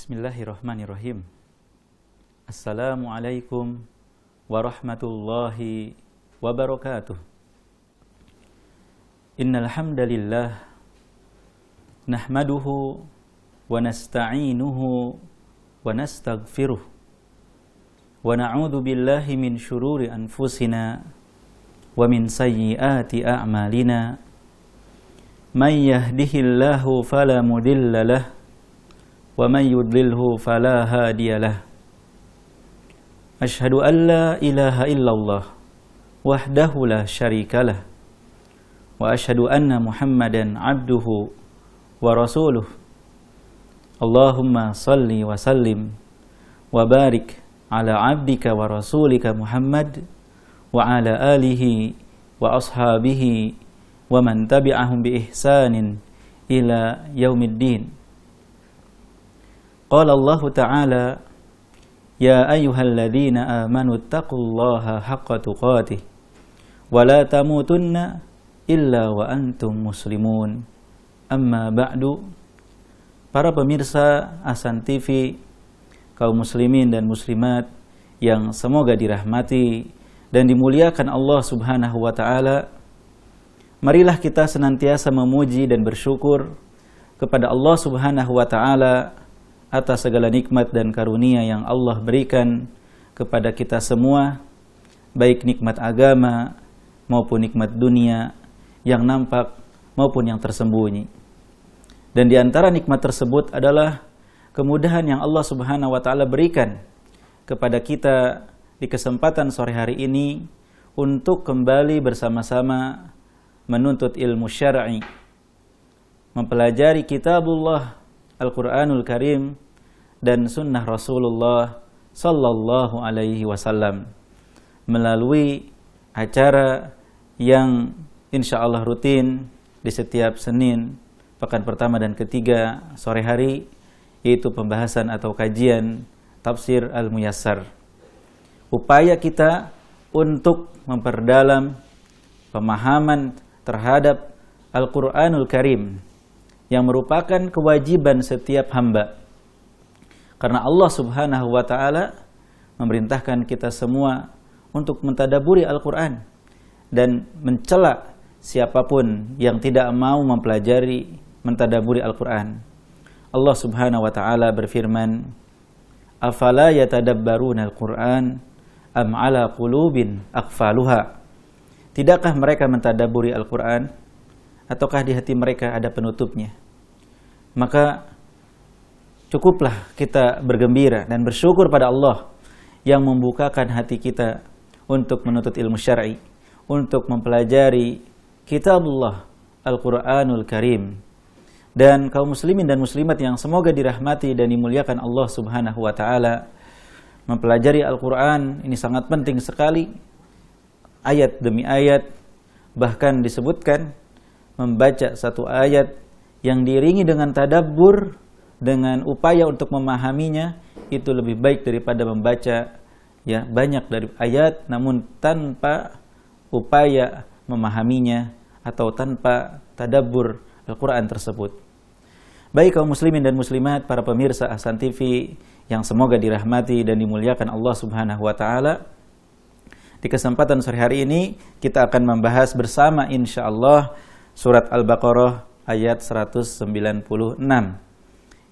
Bismillahirrahmanirrahim. Assalamualaikum warahmatullahi wabarakatuh. Innal hamdalillah nahmaduhu wa nasta'inuhu wa nastaghfiruh wa na'udzu billahi min syururi anfusina wa min sayyiati a'malina. May yahdihillahu fala mudilla lahu wa may yudlilhu fala hadiyalah. Asyhadu an la ilaha illallah wahdahu la syarikalah wa asyhadu anna Muhammadan abduhu wa rasuluh. Allahumma salli wa sallim wa barik ala abdika wa rasulika Muhammad wa ala alihi wa ashabihi wa man tabi'ahum bi ihsanin ila yaumiddin. Qala Allah Ta'ala, ya ayyuhalladzina amanu taqullaha haqqa tuqatih wa la tamutunna illa wa antum muslimun. Amma ba'du. Para pemirsa Ahsan TV, kaum muslimin dan muslimat yang semoga dirahmati dan dimuliakan Allah Subhanahu wa Ta'ala, marilah kita senantiasa memuji dan bersyukur kepada Allah Subhanahu wa Ta'ala atas segala nikmat dan karunia yang Allah berikan kepada kita semua, baik nikmat agama maupun nikmat dunia yang nampak maupun yang tersembunyi. Dan di antara nikmat tersebut adalah kemudahan yang Allah Subhanahu wa Ta'ala berikan kepada kita di kesempatan sore hari ini untuk kembali bersama-sama menuntut ilmu syar'i, mempelajari kitabullah Al-Quranul Karim dan sunnah Rasulullah Sallallahu Alaihi Wasallam melalui acara yang insya Allah rutin di setiap Senin, pekan pertama dan ketiga sore hari, yaitu pembahasan atau kajian tafsir Al-Muyassar. Upaya kita untuk memperdalam pemahaman terhadap Al-Quranul Karim yang merupakan kewajiban setiap hamba. Karena Allah Subhanahu wa Ta'ala memerintahkan kita semua untuk mentadaburi Al-Quran dan mencela siapapun yang tidak mau mempelajari, mentadaburi Al-Quran. Allah Subhanahu wa Ta'ala berfirman, afala yatadabbaruna Al-Quran am ala qulubin aqfaluha. Tidakkah mereka mentadaburi Al-Quran, ataukah di hati mereka ada penutupnya? Maka cukuplah kita bergembira dan bersyukur pada Allah yang membukakan hati kita untuk menuntut ilmu syar'i, untuk mempelajari kitabullah Al-Quranul Karim. Dan kaum muslimin dan muslimat yang semoga dirahmati dan dimuliakan Allah Subhanahu wa Ta'ala, mempelajari Al-Quran ini sangat penting sekali. Ayat demi ayat, bahkan disebutkan membaca satu ayat yang diiringi dengan tadabbur, dengan upaya untuk memahaminya, itu lebih baik daripada membaca banyak dari ayat namun tanpa upaya memahaminya atau tanpa tadabbur Al-Quran tersebut. Baik kaum muslimin dan muslimat, para pemirsa Ahsan TV yang semoga dirahmati dan dimuliakan Allah Subhanahu wa Ta'ala, di kesempatan sore hari ini kita akan membahas bersama insyaallah surat Al-Baqarah ayat 196.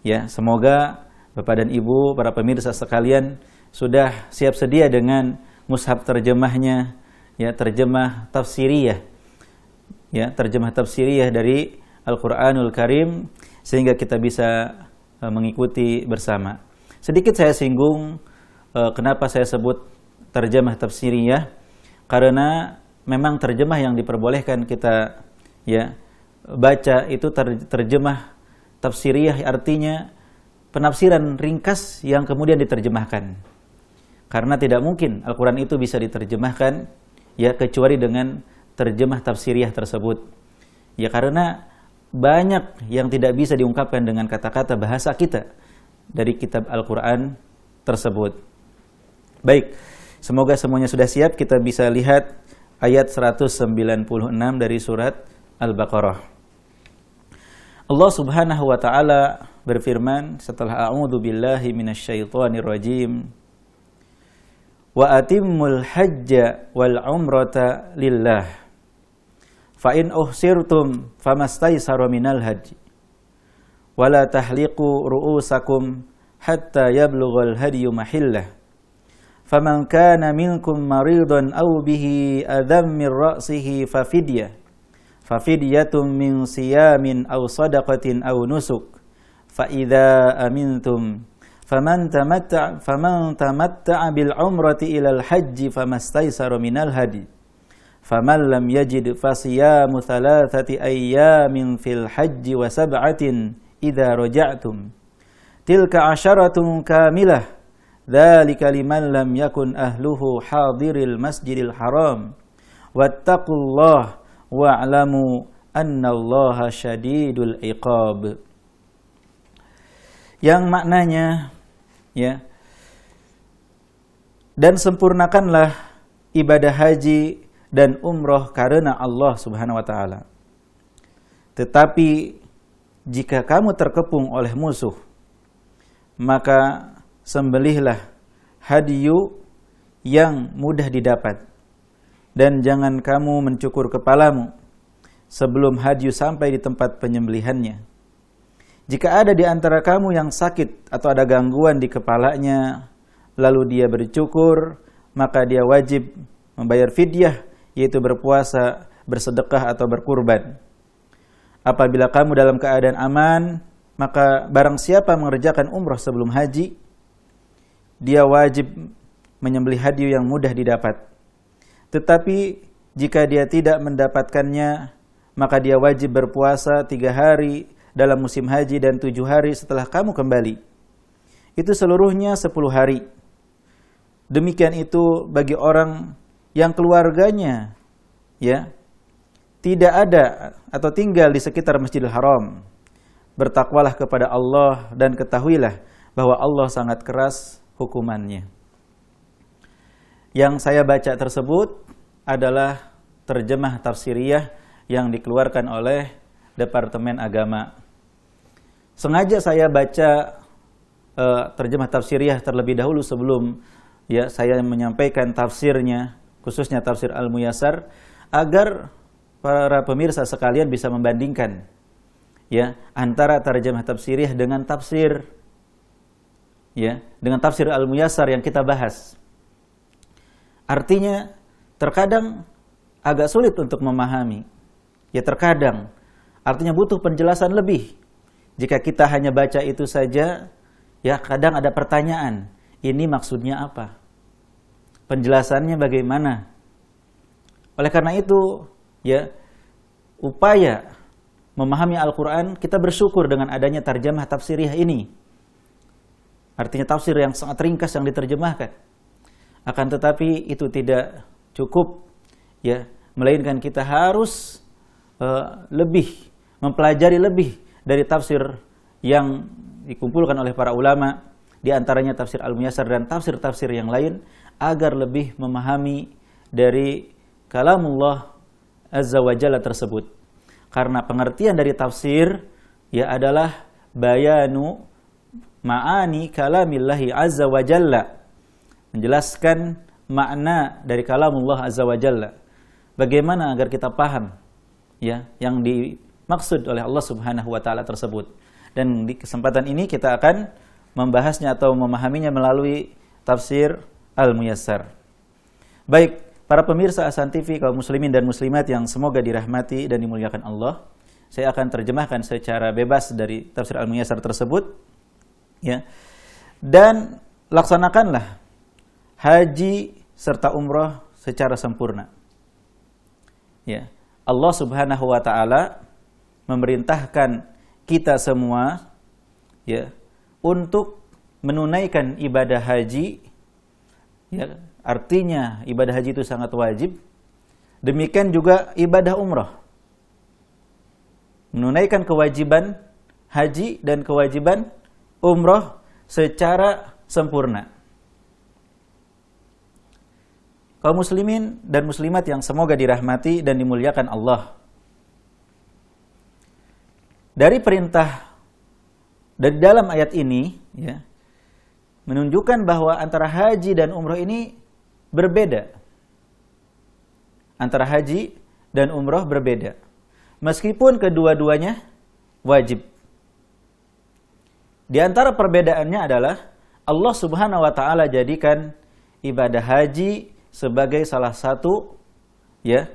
Ya, semoga Bapak dan Ibu, para pemirsa sekalian sudah siap sedia dengan mushaf terjemahnya, terjemah tafsiriyah. Terjemah tafsiriyah dari Al-Quranul Karim sehingga kita bisa mengikuti bersama. Sedikit saya singgung kenapa saya sebut terjemah tafsiriyah, karena memang terjemah yang diperbolehkan kita baca itu terjemah tafsiriyah, artinya penafsiran ringkas yang kemudian diterjemahkan. Karena tidak mungkin Al-Quran itu bisa diterjemahkan kecuali dengan terjemah tafsiriyah tersebut. Karena banyak yang tidak bisa diungkapkan dengan kata-kata bahasa kita dari kitab Al-Quran tersebut. Baik, semoga semuanya sudah siap. Kita bisa lihat ayat 196 dari surat Al-Baqarah. Allah Subhanahu wa Ta'ala berfirman setelah a'udzu billahi minasyaitonir rajim, wa atimmul hajja wal umrata lillah fa in uhsirtum famastaysara minal hajj wa la tahliqu ru'usakum hatta yablughal hadyu mahillah faman kana minkum maridan aw bihi adam min ra'sihi fafidyatun min siyamin aw sadaqatin aw nusuk fa idza amintum faman tamatta'a bil umrati ilal hajji famastaysara minal hadi faman lam yajid fasiyamu thalathati ayyamin fil hajji wa sab'atin idza raja'tum tilka 'asharatun kamilah dzalika liman lam yakun ahluhu hadiril masjidil haram wattaqullaha wa'lamu annallaha syadidul iqab. Yang maknanya, ya, dan sempurnakanlah ibadah haji dan umroh karena Allah Subhanahu wa taala. Tetapi jika kamu terkepung oleh musuh, maka sembelihlah hadyu yang mudah didapat, dan jangan kamu mencukur kepalamu sebelum hadyu sampai di tempat penyembelihannya. Jika ada di antara kamu yang sakit atau ada gangguan di kepalanya, lalu dia bercukur, maka dia wajib membayar fidyah, yaitu berpuasa, bersedekah atau berkurban. Apabila kamu dalam keadaan aman, maka barang siapa mengerjakan umrah sebelum haji, dia wajib menyembelih hadyu yang mudah didapat. Tetapi jika dia tidak mendapatkannya, maka dia wajib berpuasa 3 hari dalam musim haji dan 7 hari setelah kamu kembali. Itu seluruhnya 10 hari. Demikian itu bagi orang yang keluarganya, ya, tidak ada atau tinggal di sekitar Masjidil Haram. Bertakwalah kepada Allah dan ketahuilah bahwa Allah sangat keras hukumannya. Yang saya baca tersebut adalah terjemah tafsiriyah yang dikeluarkan oleh Departemen Agama. Sengaja saya baca terjemah tafsiriyah terlebih dahulu sebelum, ya, saya menyampaikan tafsirnya, khususnya tafsir Al-Muyassar, agar para pemirsa sekalian bisa membandingkan, ya, antara terjemah tafsiriyah dengan tafsir, ya, dengan tafsir Al-Muyassar yang kita bahas. Artinya terkadang agak sulit untuk memahami, ya, terkadang artinya butuh penjelasan lebih. Jika kita hanya baca itu saja, ya, kadang ada pertanyaan, ini maksudnya apa? Penjelasannya bagaimana? Oleh karena itu, ya, upaya memahami Al-Quran, kita bersyukur dengan adanya tarjamah tafsiriyah ini. Artinya tafsir yang sangat ringkas yang diterjemahkan. Akan tetapi itu tidak cukup, ya, melainkan kita harus lebih mempelajari lebih dari tafsir yang dikumpulkan oleh para ulama, di antaranya tafsir Al-Muyassar dan tafsir-tafsir yang lain, agar lebih memahami dari kalamullah Azza wa Jalla tersebut. Karena pengertian dari tafsir, ya, adalah bayanu ma'ani kalamillahi Azza wa Jalla, menjelaskan makna dari kalamullah Azza wa Jalla. Bagaimana agar kita paham, ya, yang dimaksud oleh Allah Subhanahu wa taala tersebut. Dan di kesempatan ini kita akan membahasnya atau memahaminya melalui tafsir Al-Muyassar. Baik, para pemirsa Ahsan TV, kaum muslimin dan muslimat yang semoga dirahmati dan dimuliakan Allah, saya akan terjemahkan secara bebas dari tafsir Al-Muyassar tersebut, ya. Dan laksanakanlah haji serta umrah secara sempurna. Ya, Allah Subhanahu wa taala memerintahkan kita semua, ya, untuk menunaikan ibadah haji, ya, artinya ibadah haji itu sangat wajib. Demikian juga ibadah umrah, menunaikan kewajiban haji dan kewajiban umrah secara sempurna. Kaum muslimin dan muslimat yang semoga dirahmati dan dimuliakan Allah, dari perintah Dari dalam ayat ini ya, menunjukkan bahwa antara haji dan umroh ini berbeda. Antara haji dan umroh berbeda. Meskipun kedua-duanya wajib. Di antara perbedaannya adalah Allah Subhanahu wa taala jadikan ibadah haji sebagai salah satu ya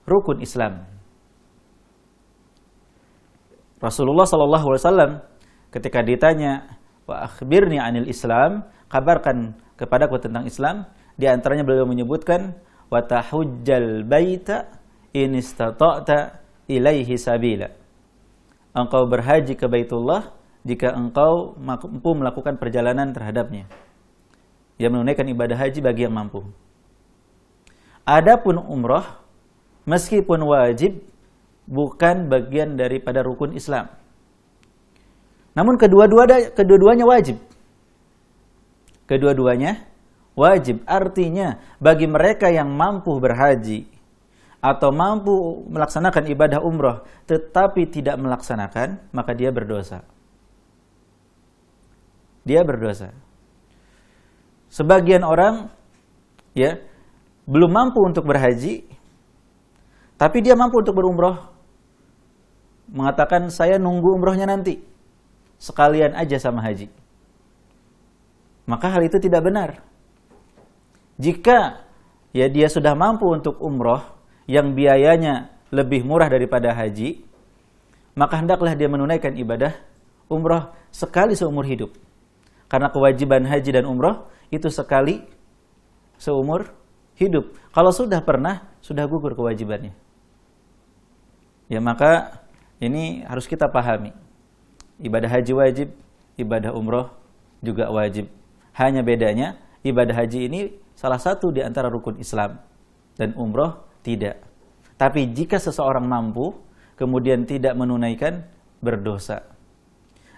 rukun Islam. Rasulullah sallallahu alaihi wasallam ketika ditanya, "Wa akhbirni 'anil Islam," kabarkan kepadaku tentang Islam, di antaranya beliau menyebutkan, "Wa tahujjal baita in istata'ta ilaihi sabila." Engkau berhaji ke Baitullah jika engkau mampu melakukan perjalanan terhadapnya. Ia menunaikan ibadah haji bagi yang mampu. Adapun umroh, meskipun wajib, bukan bagian daripada rukun Islam. Namun kedua-duanya wajib. Kedua-duanya wajib. Artinya, bagi mereka yang mampu berhaji atau mampu melaksanakan ibadah umroh, tetapi tidak melaksanakan, maka dia berdosa. Dia berdosa. Sebagian orang ya belum mampu untuk berhaji, tapi dia mampu untuk berumroh. Mengatakan, saya nunggu umrohnya nanti, sekalian aja sama haji. Maka hal itu tidak benar. Jika ya dia sudah mampu untuk umroh yang biayanya lebih murah daripada haji, maka hendaklah dia menunaikan ibadah umroh sekali seumur hidup. Karena kewajiban haji dan umroh itu sekali seumur hidup. Kalau sudah pernah, sudah gugur kewajibannya. Ya maka ini harus kita pahami. Ibadah haji wajib, ibadah umroh juga wajib. Hanya bedanya, ibadah haji ini salah satu di antara rukun Islam dan umroh tidak. Tapi jika seseorang mampu, kemudian tidak menunaikan, berdosa.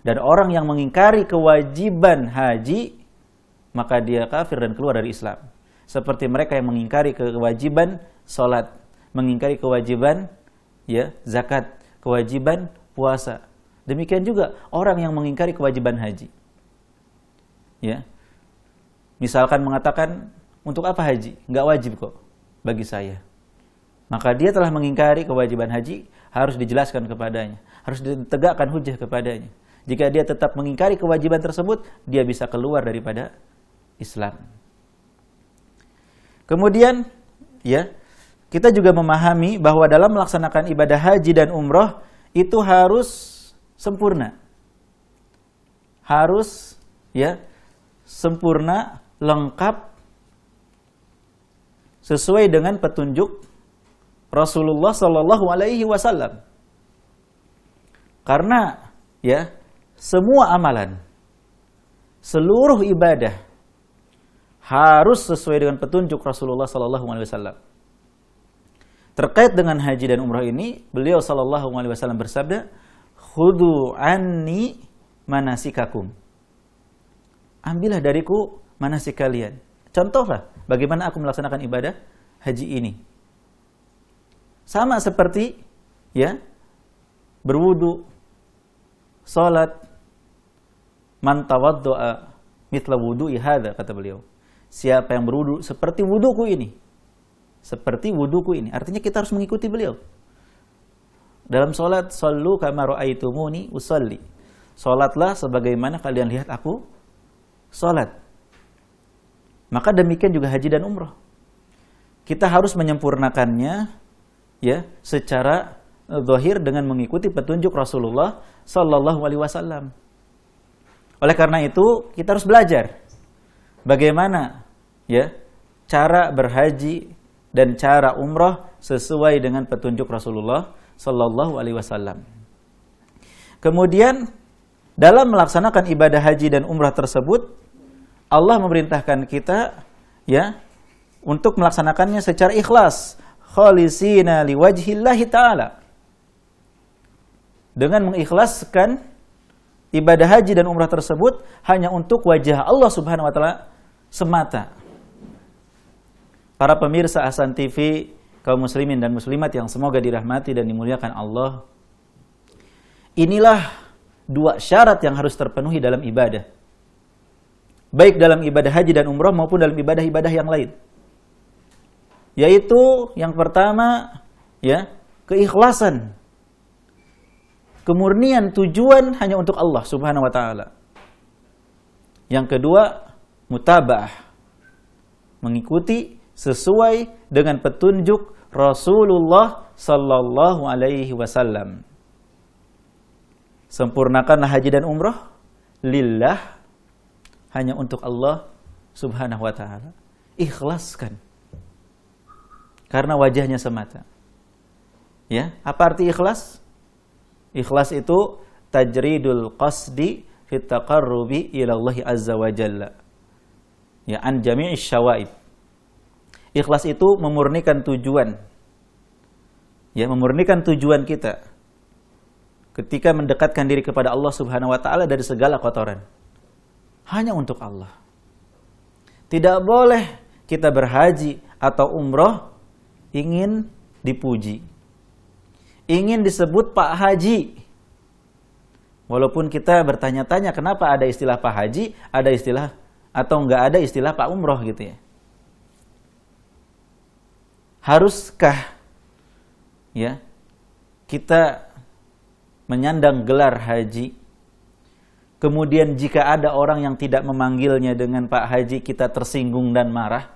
Dan orang yang mengingkari kewajiban haji, maka dia kafir dan keluar dari Islam. Seperti mereka yang mengingkari kewajiban sholat, mengingkari kewajiban ya zakat, kewajiban puasa. Demikian juga orang yang mengingkari kewajiban haji. Ya. Misalkan mengatakan, untuk apa haji? Enggak wajib kok bagi saya. Maka dia telah mengingkari kewajiban haji, harus dijelaskan kepadanya, harus ditegakkan hujah kepadanya. Jika dia tetap mengingkari kewajiban tersebut, dia bisa keluar daripada Islam. Kemudian, ya, kita juga memahami bahwa dalam melaksanakan ibadah haji dan umroh itu harus sempurna. Harus ya sempurna, lengkap, sesuai dengan petunjuk Rasulullah Sallallahu Alaihi Wasallam. Karena ya semua amalan, seluruh ibadah harus sesuai dengan petunjuk Rasulullah Sallallahu Alaihi Wasallam. Terkait dengan haji dan umrah ini, beliau Sallallahu Alaihi Wasallam bersabda, "Khudhu anni manasikakum." Ambillah dariku manasik kalian. Contohlah bagaimana aku melaksanakan ibadah haji ini. Sama seperti ya berwudu, salat, man tawaddu'a mithla wudu'i hadza, kata beliau. Siapa yang berwudu seperti wuduku ini. Seperti wuduku ini. Artinya kita harus mengikuti beliau. Dalam salat, sallu kama ra'aitumuni usalli. Salatlah sebagaimana kalian lihat aku salat. Maka demikian juga haji dan umrah. Kita harus menyempurnakannya ya secara zahir dengan mengikuti petunjuk Rasulullah sallallahu alaihi wasallam. Oleh karena itu, kita harus belajar bagaimana ya cara berhaji dan cara umrah sesuai dengan petunjuk Rasulullah sallallahu alaihi wasallam. Kemudian dalam melaksanakan ibadah haji dan umrah tersebut, Allah memerintahkan kita ya untuk melaksanakannya secara ikhlas, khalisina liwajhillahi ta'ala. Dengan mengikhlaskan ibadah haji dan umrah tersebut hanya untuk wajah Allah Subhanahu wa taala semata. Para pemirsa Ahsan TV, kaum muslimin dan muslimat yang semoga dirahmati dan dimuliakan Allah. Inilah dua syarat yang harus terpenuhi dalam ibadah. Baik dalam ibadah haji dan umrah maupun dalam ibadah-ibadah yang lain. Yaitu yang pertama, ya, keikhlasan. Kemurnian tujuan hanya untuk Allah Subhanahu wa taala. Yang kedua, mutaba'ah. Mengikuti sesuai dengan petunjuk Rasulullah sallallahu alaihi wasallam. Sempurnakanlah haji dan umrah lillah, hanya untuk Allah Subhanahu wa taala. Ikhlaskan. Karena wajahnya semata. Ya, apa arti ikhlas? Ikhlas itu tajridul qasdi fit taqarrubi ila Allah azza wa jalla. Ya, an jami'is syawaib. Ikhlas itu memurnikan tujuan. Ya, memurnikan tujuan kita ketika mendekatkan diri kepada Allah Subhanahu wa taala dari segala kotoran. Hanya untuk Allah. Tidak boleh kita berhaji atau umroh ingin dipuji. Ingin disebut Pak Haji. Walaupun kita bertanya-tanya kenapa ada istilah Pak Haji, ada istilah atau enggak ada istilah Pak Umroh gitu ya. Haruskah ya kita menyandang gelar haji? Kemudian jika ada orang yang tidak memanggilnya dengan Pak Haji, kita tersinggung dan marah?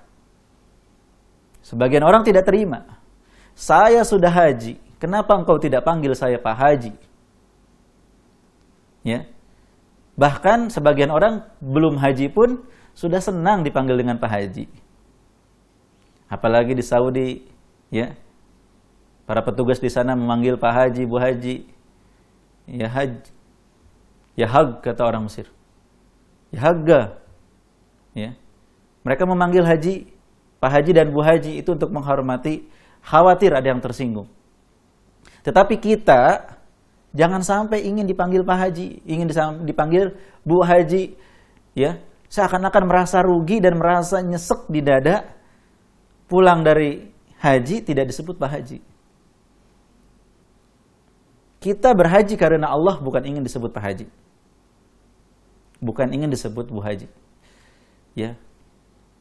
Sebagian orang tidak terima. Saya sudah haji, kenapa engkau tidak panggil saya Pak Haji? Ya. Bahkan sebagian orang belum haji pun sudah senang dipanggil dengan Pak Haji. Apalagi di Saudi, ya. Para petugas di sana memanggil Pak Haji, Bu Haji. Ya Haj. Ya Hag kata orang Mesir. Ya Hagga. Ya. Mereka memanggil haji, Pak Haji dan Bu Haji itu untuk menghormati, khawatir ada yang tersinggung. Tetapi kita jangan sampai ingin dipanggil Pak Haji, ingin dipanggil Bu Haji, ya, seakan-akan merasa rugi dan merasa nyesek di dada. Pulang dari haji tidak disebut Pak Haji. Kita berhaji karena Allah, bukan ingin disebut Pak Haji. Bukan ingin disebut Bu Haji. Ya.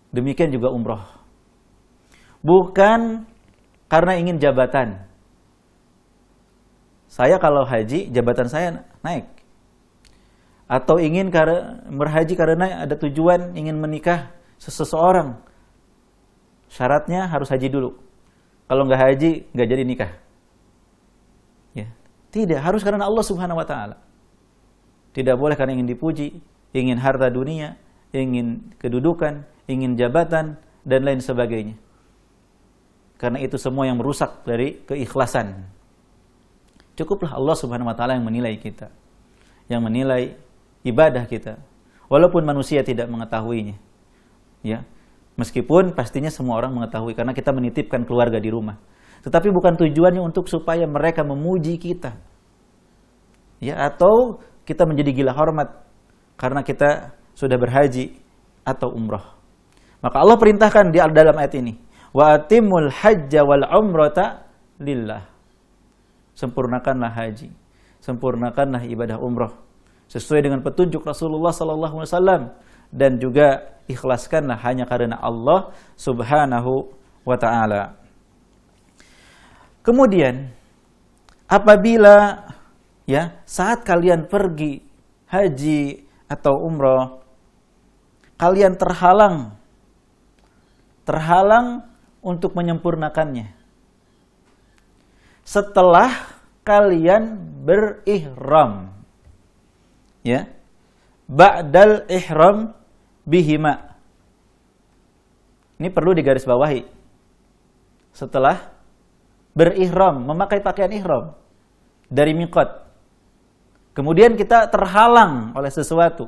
Demikian juga umroh. Bukan karena ingin jabatan. Saya kalau haji, jabatan saya naik. Atau ingin berhaji karena ada tujuan ingin menikah seseorang. Syaratnya harus haji dulu. Kalau nggak haji, nggak jadi nikah. Ya. Tidak, harus karena Allah Subhanahu wa taala. Tidak boleh karena ingin dipuji, ingin harta dunia, ingin kedudukan, ingin jabatan, dan lain sebagainya. Karena itu semua yang merusak dari keikhlasan. Cukuplah Allah Subhanahu wa taala yang menilai kita, yang menilai ibadah kita, walaupun manusia tidak mengetahuinya. Ya. Meskipun pastinya semua orang mengetahui karena kita menitipkan keluarga di rumah. Tetapi bukan tujuannya untuk supaya mereka memuji kita. Ya, atau kita menjadi gila hormat karena kita sudah berhaji atau umrah. Maka Allah perintahkan di dalam ayat ini, wa atimul hajja wal umrata lillah. Sempurnakanlah haji, sempurnakanlah ibadah umrah sesuai dengan petunjuk Rasulullah sallallahu alaihi wasallam, dan juga ikhlaskanlah hanya karena Allah Subhanahu wa taala. Kemudian apabila ya saat kalian pergi haji atau umrah, kalian terhalang untuk menyempurnakannya setelah kalian berihram, ya, ba'dal ihram bihima. Ini perlu digarisbawahi. Setelah berihram, memakai pakaian ihram dari miqat, kemudian kita terhalang oleh sesuatu,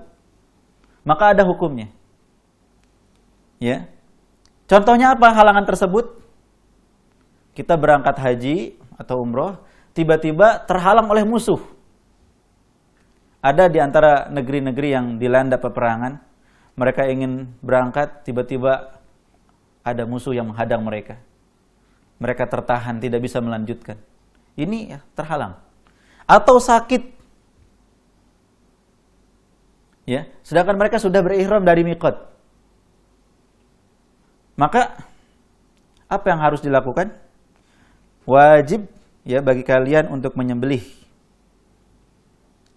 maka ada hukumnya. Ya. Contohnya apa halangan tersebut? Kita berangkat haji atau umroh, tiba-tiba terhalang oleh musuh. Ada di antara negeri-negeri yang dilanda peperangan, mereka ingin berangkat, tiba-tiba ada musuh yang menghadang mereka. Mereka tertahan, tidak bisa melanjutkan. Ini ya, terhalang. Atau sakit. Ya, sedangkan mereka sudah berihram dari miqat. Maka apa yang harus dilakukan? Wajib ya bagi kalian untuk menyembelih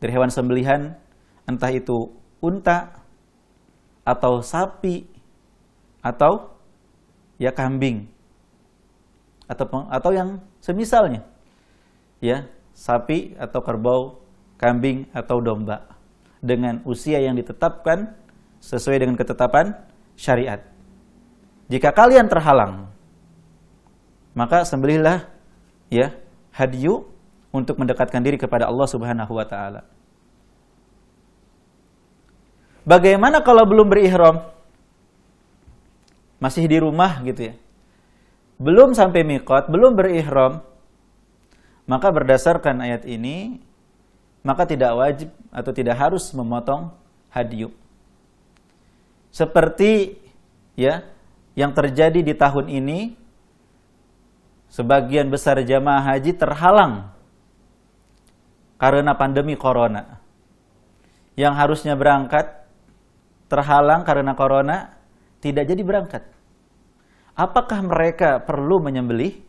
dari hewan sembelihan, entah itu unta atau sapi atau ya kambing atau yang semisalnya. Ya, sapi atau kerbau, kambing atau domba dengan usia yang ditetapkan sesuai dengan ketetapan syariat. Jika kalian terhalang, maka sembelihlah ya hadyu untuk mendekatkan diri kepada Allah Subhanahu wa taala. Bagaimana kalau belum berihram? Masih di rumah gitu ya. Belum sampai miqat, belum berihram, maka berdasarkan ayat ini, maka tidak wajib atau tidak harus memotong hadyu. Seperti ya yang terjadi di tahun ini, sebagian besar jamaah haji terhalang karena pandemi corona. Yang harusnya berangkat terhalang karena corona, tidak jadi berangkat. Apakah mereka perlu menyembelih?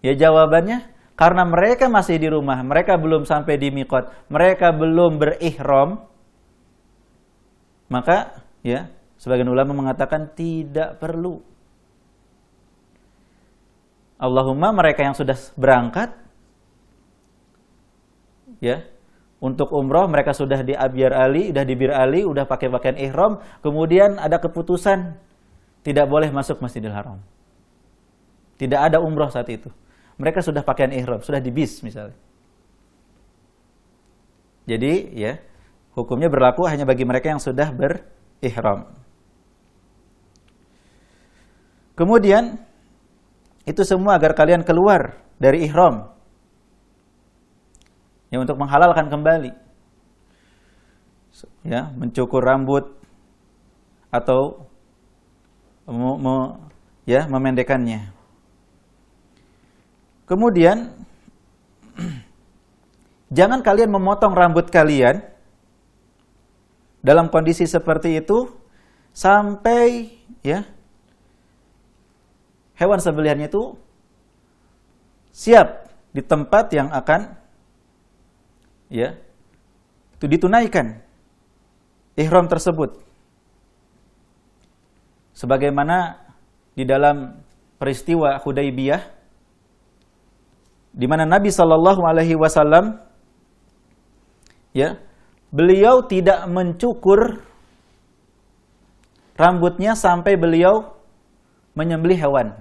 Ya jawabannya, karena mereka masih di rumah, mereka belum sampai di miqat, mereka belum berihram, maka ya sebagian ulama mengatakan tidak perlu. Allahumma mereka yang sudah berangkat ya untuk umroh, mereka sudah di Abyar Ali, sudah di Bir Ali, sudah pakai pakaian ihram, kemudian ada keputusan tidak boleh masuk Masjidil Haram. Tidak ada umroh saat itu. Mereka sudah pakaian ihram, sudah di bis misalnya. Jadi ya, hukumnya berlaku hanya bagi mereka yang sudah berihram. Kemudian itu semua agar kalian keluar dari ihram. Ya, untuk menghalalkan kembali. Ya, mencukur rambut atau memendekkannya. Kemudian jangan kalian memotong rambut kalian dalam kondisi seperti itu sampai ya hewan sembelihannya itu siap di tempat yang akan ya itu ditunaikan ihram tersebut. Sebagaimana di dalam peristiwa Hudaybiyah, di mana Nabi Shallallahu Alaihi Wasallam, ya, beliau tidak mencukur rambutnya sampai beliau menyembelih hewan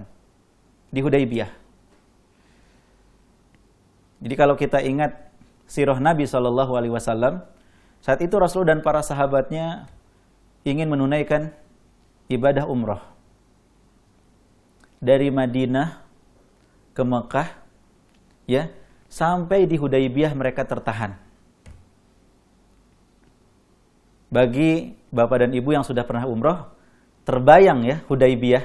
di Hudaybiyah. Jadi kalau kita ingat sirah Nabi Shallallahu Alaihi Wasallam, saat itu Rasul dan para sahabatnya ingin menunaikan ibadah umroh dari Madinah ke Mekah, ya, sampai di Hudaybiyah mereka tertahan. Bagi bapak dan ibu yang sudah pernah umroh, terbayang ya Hudaybiyah.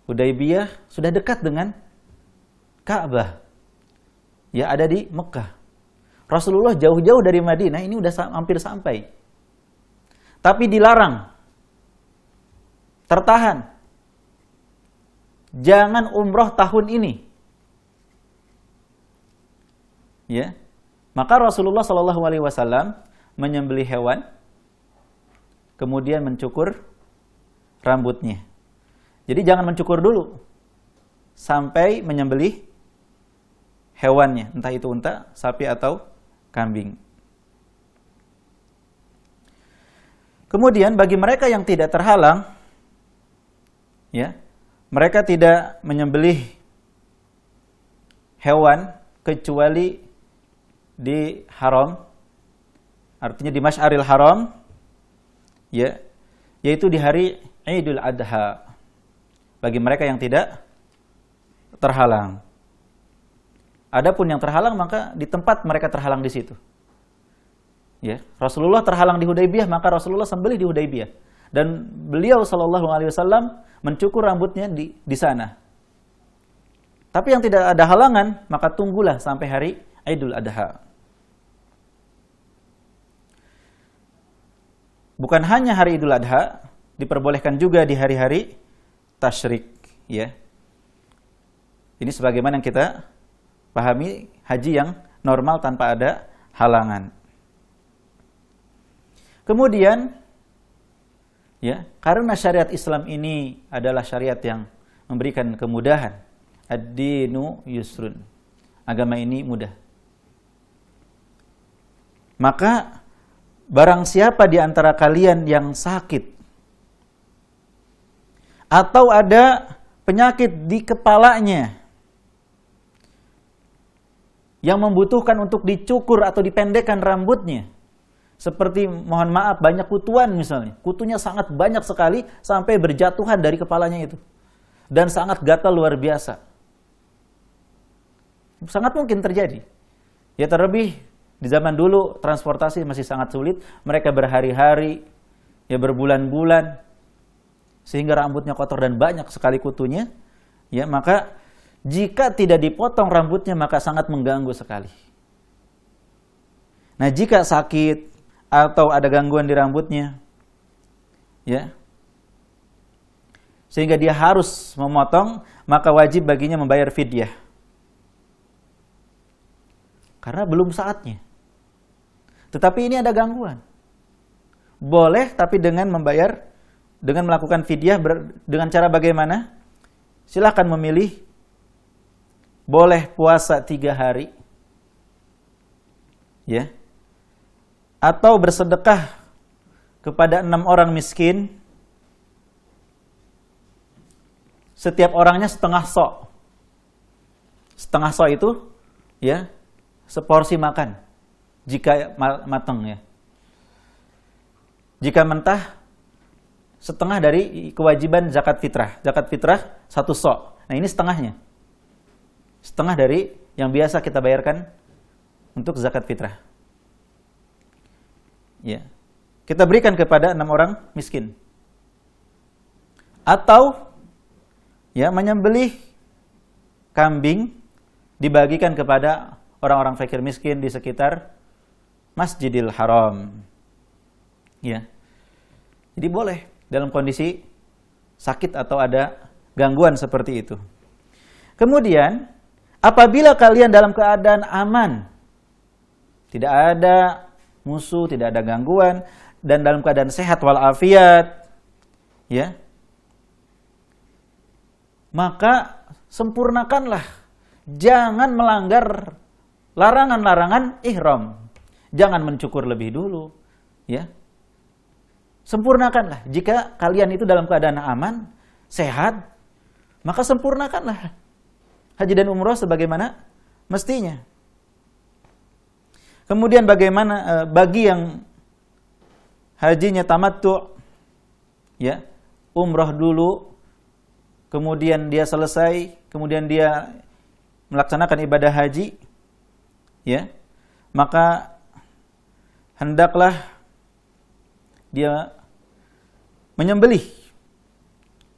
Hudaybiyah sudah dekat dengan Ka'bah. Ya, ada di Mekah. Rasulullah jauh-jauh dari Madinah, ini udah hampir sampai. Tapi dilarang. Tertahan. Jangan umroh tahun ini. Ya. Maka Rasulullah Shallallahu Alaihi Wasallam menyembelih hewan, kemudian mencukur rambutnya. Jadi jangan mencukur dulu sampai menyembelih hewannya, entah itu unta, sapi atau kambing. Kemudian bagi mereka yang tidak terhalang, ya, mereka tidak menyembelih hewan kecuali di haram, artinya di Masy'aril Haram, ya, yaitu di hari Idul Adha. Bagi mereka yang tidak terhalang. Adapun yang terhalang maka di tempat mereka terhalang di situ. Ya, Rasulullah terhalang di Hudaybiyah, maka Rasulullah sembelih di Hudaybiyah. Dan beliau Shallallahu Alaihi Wasallam mencukur rambutnya di sana. Tapi yang tidak ada halangan, maka tunggulah sampai hari Idul Adha. bukan hanya hari Idul Adha, diperbolehkan juga di hari-hari tasyrik, ya. Ini sebagaimana yang kita pahami haji yang normal tanpa ada halangan. Kemudian, ya, karena syariat Islam ini adalah syariat yang memberikan kemudahan. Ad-dinu yusrun. Agama ini mudah. Maka barang siapa di antara kalian yang sakit atau ada penyakit di kepalanya yang membutuhkan untuk dicukur atau dipendekkan rambutnya, seperti mohon maaf banyak kutuan misalnya, kutunya sangat banyak sekali sampai berjatuhan dari kepalanya itu dan sangat gatal luar biasa, sangat mungkin terjadi. Ya, terlebih di zaman dulu transportasi masih sangat sulit, mereka berhari-hari, ya berbulan-bulan, sehingga rambutnya kotor dan banyak sekali kutunya. Ya, maka jika tidak dipotong rambutnya maka sangat mengganggu sekali. Nah, jika sakit atau ada gangguan di rambutnya, ya, sehingga dia harus memotong, maka wajib baginya membayar fidyah. Karena belum saatnya. Tetapi ini ada gangguan. Boleh, tapi dengan membayar, dengan melakukan fidyah dengan cara bagaimana? Silakan memilih. Boleh puasa 3 hari. Ya. Atau bersedekah kepada 6 orang miskin. Setiap orangnya setengah sok. Setengah sok itu, ya, seporsi makan. Jika matang, ya. Jika mentah, setengah dari kewajiban zakat fitrah. Zakat fitrah 1 sok. Nah, ini setengahnya. Setengah dari yang biasa kita bayarkan untuk zakat fitrah. Ya. Kita berikan kepada 6 orang miskin. Atau, ya, menyembelih kambing dibagikan kepada orang-orang fakir miskin di sekitar Masjidil Haram. Ya. Jadi boleh dalam kondisi sakit atau ada gangguan seperti itu. Kemudian, apabila kalian dalam keadaan aman, tidak ada musuh, tidak ada gangguan, dan dalam keadaan sehat walafiat, ya, maka sempurnakanlah. Jangan melanggar larangan-larangan ihram. Jangan mencukur lebih dulu, ya. Sempurnakanlah. Jika kalian itu dalam keadaan aman, sehat, maka sempurnakanlah haji dan umroh sebagaimana mestinya. Kemudian bagaimana bagi yang hajinya tamattu, ya, umroh dulu, kemudian dia selesai, kemudian dia melaksanakan ibadah haji, ya, maka hendaklah dia menyembelih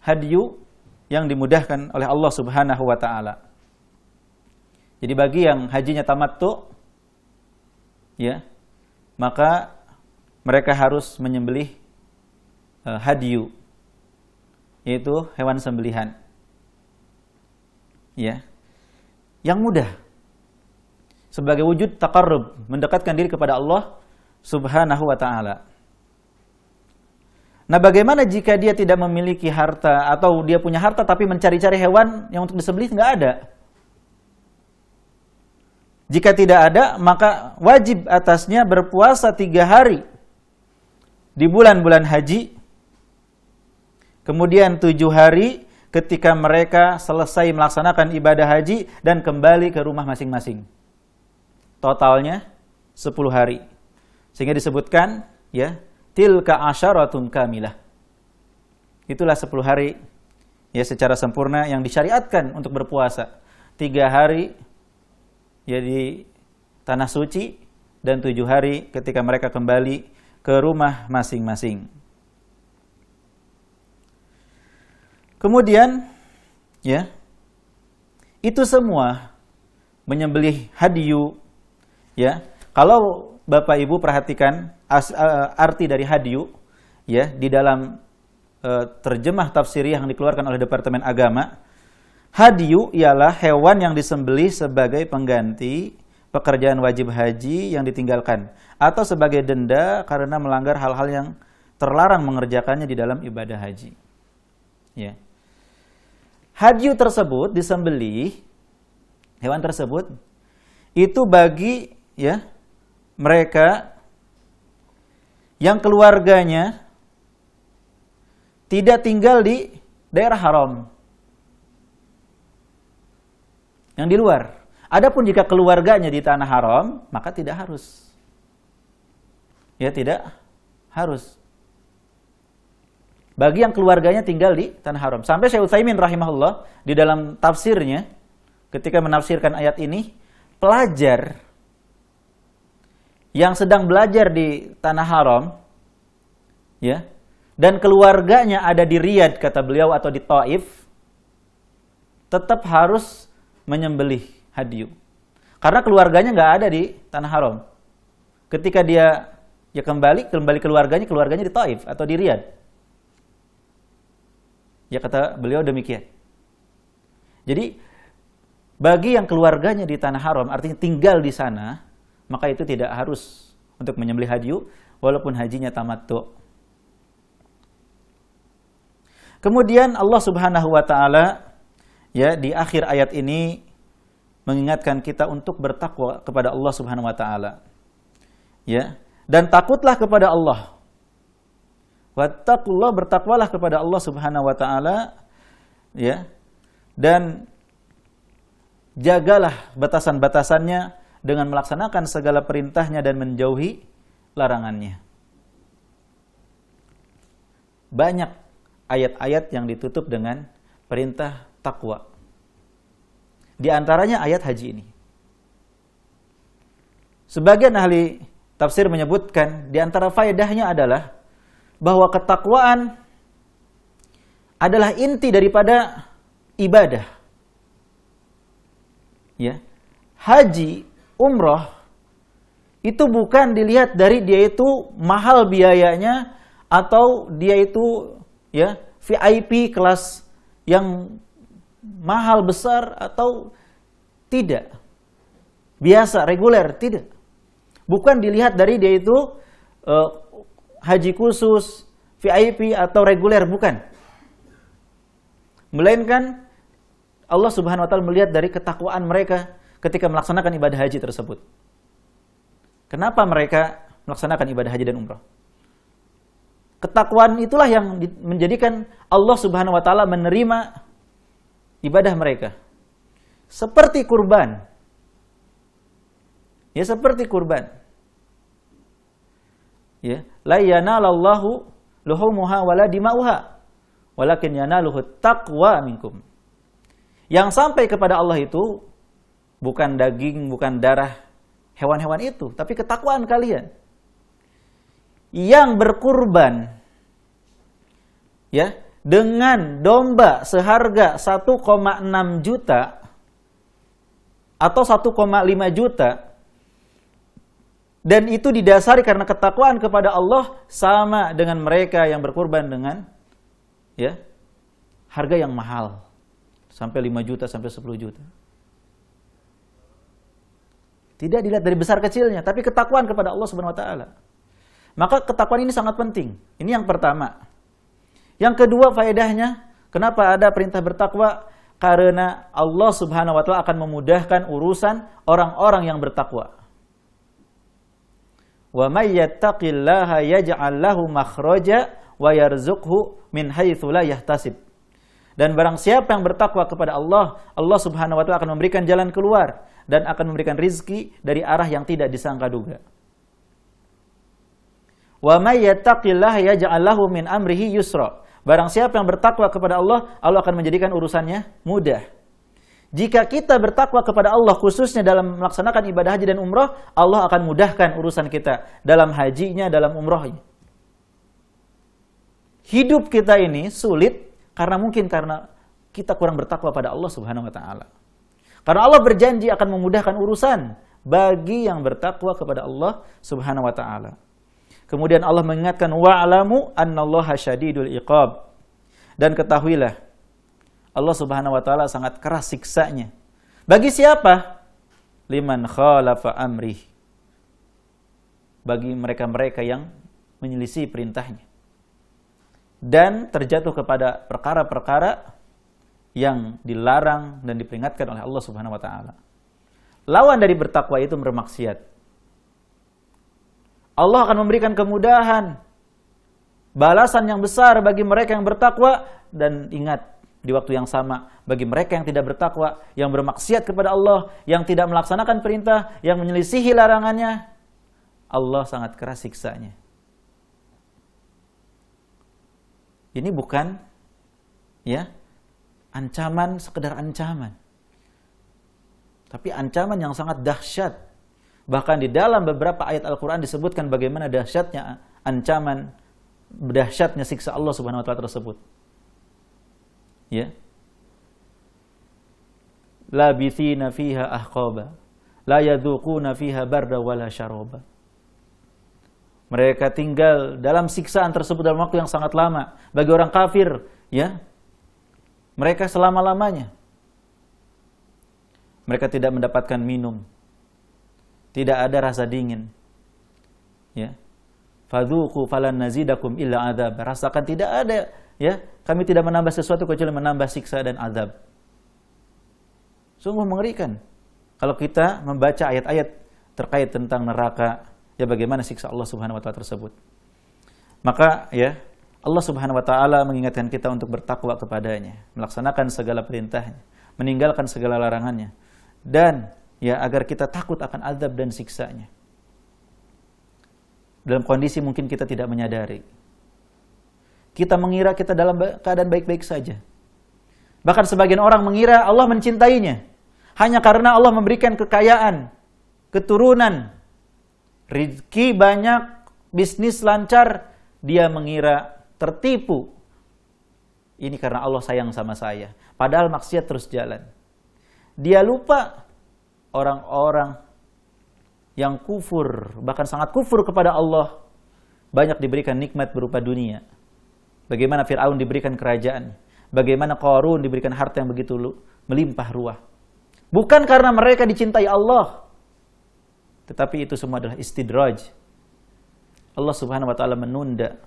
hadyu yang dimudahkan oleh Allah Subhanahu wa taala. Jadi bagi yang hajinya tamattu, ya, maka mereka harus menyembelih hadyu, yaitu hewan sembelihan. Ya. Yang mudah. Sebagai wujud taqarrub, mendekatkan diri kepada Allah Subhanahu wa ta'ala. Nah, bagaimana jika dia tidak memiliki harta atau dia punya harta tapi mencari-cari hewan yang untuk disembelih? Nggak ada. Jika tidak ada, maka wajib atasnya berpuasa 3 hari di bulan-bulan haji, kemudian 7 hari ketika mereka selesai melaksanakan ibadah haji dan kembali ke rumah masing-masing. Totalnya 10 hari. Sehingga disebutkan, ya, tilka asyaratun kamilah. Itulah 10 hari, ya, secara sempurna yang disyariatkan untuk berpuasa. 3 hari, ya, di tanah suci, dan 7 hari ketika mereka kembali ke rumah masing-masing. Kemudian, ya, itu semua menyembelih hadyu, ya. Kalau Bapak Ibu perhatikan arti dari hadyu, ya, di dalam terjemah tafsiriyah yang dikeluarkan oleh Departemen Agama, hadyu ialah hewan yang disembelih sebagai pengganti pekerjaan wajib haji yang ditinggalkan atau sebagai denda karena melanggar hal-hal yang terlarang mengerjakannya di dalam ibadah haji. Ya. Hadyu tersebut disembelih, hewan tersebut itu bagi ya mereka yang keluarganya tidak tinggal di daerah haram, yang di luar. Adapun jika keluarganya di tanah haram, maka tidak harus. Ya, tidak harus. Bagi yang keluarganya tinggal di tanah haram. Sampai Syekh Utsaimin rahimahullah di dalam tafsirnya ketika menafsirkan ayat ini, pelajar yang sedang belajar di tanah haram, ya, dan keluarganya ada di Riyadh kata beliau atau di Taif, tetap harus menyembelih hadyu. Karena keluarganya nggak ada di tanah haram. Ketika dia ya kembali keluarganya di Taif atau di Riyadh. Ya kata beliau demikian. Jadi bagi yang keluarganya di tanah haram, artinya tinggal di sana, maka itu tidak harus untuk menyembelih hadyu walaupun hajinya tamattu. Kemudian Allah Subhanahu wa taala ya di akhir ayat ini mengingatkan kita untuk bertakwa kepada Allah Subhanahu wa taala. Ya, dan takutlah kepada Allah. Wattaqullah, bertakwalah kepada Allah Subhanahu wa taala, ya. Dan jagalah batasan-batasannya dengan melaksanakan segala perintahnya dan menjauhi larangannya. Banyak ayat-ayat yang ditutup dengan perintah takwa. Di antaranya ayat haji ini. Sebagian ahli tafsir menyebutkan di antara faedahnya adalah bahwa ketakwaan adalah inti daripada ibadah. Ya. Haji, umroh itu bukan dilihat dari dia itu mahal biayanya atau dia itu ya VIP kelas yang mahal besar atau tidak. Biasa, reguler, tidak. Bukan dilihat dari dia itu haji khusus, VIP atau reguler, bukan. Melainkan Allah Subhanahu wa taala melihat dari ketakwaan mereka ketika melaksanakan ibadah haji tersebut. Kenapa mereka melaksanakan ibadah haji dan umrah? Ketakwaan itulah yang menjadikan Allah Subhanahu wa taala menerima ibadah mereka. Seperti kurban. Ya, seperti kurban. Ya, la yanalallahu luhumuha wala dima'uha walakin yanaluhu taqwa minkum. Yang sampai kepada Allah itu bukan daging, bukan darah hewan-hewan itu, tapi ketakwaan kalian. Yang berkurban ya dengan domba seharga 1,6 juta atau 1,5 juta, dan itu didasari karena ketakwaan kepada Allah, sama dengan mereka yang berkurban dengan ya harga yang mahal sampai 5 juta sampai 10 juta. Tidak dilihat dari besar kecilnya, tapi ketakwaan kepada Allah Subhanahu wa taala. Maka ketakwaan ini sangat penting. Ini yang pertama. Yang kedua faedahnya, kenapa ada perintah bertakwa? Karena Allah Subhanahu wa taala akan memudahkan urusan orang-orang yang bertakwa. Wa may yattaqillaha yaj'al lahu makhraja wa yarzuqhu min haitsu la yahtasib. Dan barang siapa yang bertakwa kepada Allah, Allah Subhanahu wa taala akan memberikan jalan keluar dan akan memberikan rizki dari arah yang tidak disangka-duga. Wa may yattaqillaha yaj'al lahu min amrihi yusra. Barang siapa yang bertakwa kepada Allah, Allah akan menjadikan urusannya mudah. Jika kita bertakwa kepada Allah khususnya dalam melaksanakan ibadah haji dan umrah, Allah akan mudahkan urusan kita dalam hajinya, dalam umrahnya. Hidup kita ini sulit karena kita kurang bertakwa pada Allah Subhanahu wa taala. Karena Allah berjanji akan memudahkan urusan bagi yang bertakwa kepada Allah Subhanahu wa taala. Kemudian Allah mengingatkan wa'lamu annallaha syadidul iqab. Dan ketahuilah Allah Subhanahu wa taala sangat keras siksanya. Bagi siapa? Liman khalafa amrih. Bagi mereka-mereka yang menyelisih perintahnya dan terjatuh kepada perkara-perkara yang dilarang dan diperingatkan oleh Allah Subhanahu wa taala. Lawan dari bertakwa itu bermaksiat. Allah akan memberikan kemudahan, balasan yang besar bagi mereka yang bertakwa, dan ingat di waktu yang sama bagi mereka yang tidak bertakwa, yang bermaksiat kepada Allah, yang tidak melaksanakan perintah, yang menyelisihi larangannya, Allah sangat keras siksanya. Ini bukan ancaman sekedar ancaman, tapi ancaman yang sangat dahsyat. Bahkan di dalam beberapa ayat Al-Quran disebutkan bagaimana dahsyatnya ancaman, dahsyatnya siksa Allah Subhanahu wa taala tersebut. Labithina fiha ahqaba la yadzuquna fiha barda wala syaraba. Mereka tinggal dalam siksaan tersebut dalam waktu yang sangat lama. Bagi orang kafir, mereka selama-lamanya mereka tidak mendapatkan minum, tidak ada rasa dingin. Fadzuqu falan nazidakum illa adzab. Rasakan, tidak ada, kami tidak menambah sesuatu kecuali menambah siksa dan azab. Sungguh mengerikan kalau kita membaca ayat-ayat terkait tentang neraka, bagaimana siksa Allah Subhanahu wa taala tersebut. Maka Allah Subhanahu wa taala mengingatkan kita untuk bertakwa kepadanya, melaksanakan segala perintahnya, meninggalkan segala larangannya, dan agar kita takut akan azab dan siksanya. Dalam kondisi mungkin kita tidak menyadari, kita mengira kita dalam keadaan baik-baik saja. Bahkan sebagian orang mengira Allah mencintainya hanya karena Allah memberikan kekayaan, keturunan, rezeki banyak, bisnis lancar, dia mengira tertipu. Ini karena Allah sayang sama saya. Padahal maksiat terus jalan. Dia lupa orang-orang yang kufur, bahkan sangat kufur kepada Allah, banyak diberikan nikmat berupa dunia. Bagaimana Fir'aun diberikan kerajaan, bagaimana Qarun diberikan harta yang begitu melimpah ruah. Bukan karena mereka dicintai Allah, tetapi itu semua adalah istidraj. Allah Subhanahu wa taala menunda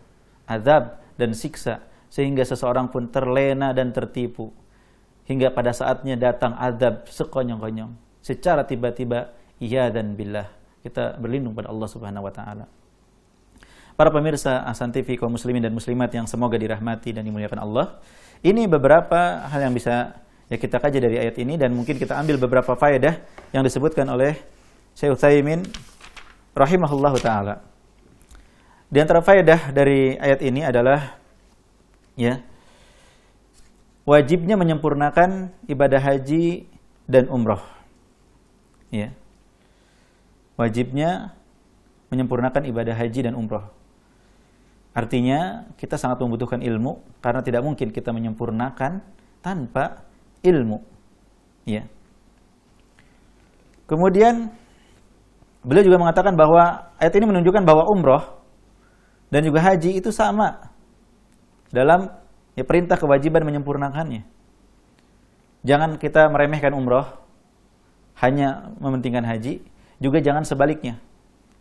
azab dan siksa sehingga seseorang pun terlena dan tertipu. Hingga pada saatnya datang azab sekonyong-konyong, secara tiba-tiba, dan billah. Kita berlindung pada Allah Subhanahu wa taala. Para pemirsa Ahsan TV, kaum muslimin dan muslimat yang semoga dirahmati dan dimuliakan Allah. Ini beberapa hal yang bisa kita kaji dari ayat ini, dan mungkin kita ambil beberapa faedah yang disebutkan oleh Syekh Utsaimin rahimahullahu taala. Di antara faedah dari ayat ini adalah wajibnya menyempurnakan ibadah haji dan umroh. Wajibnya menyempurnakan ibadah haji dan umroh. Artinya kita sangat membutuhkan ilmu, karena tidak mungkin kita menyempurnakan tanpa ilmu. Kemudian beliau juga mengatakan bahwa ayat ini menunjukkan bahwa umroh dan juga haji itu sama dalam perintah kewajiban menyempurnakannya. Jangan kita meremehkan umroh, hanya mementingkan haji. Juga jangan sebaliknya,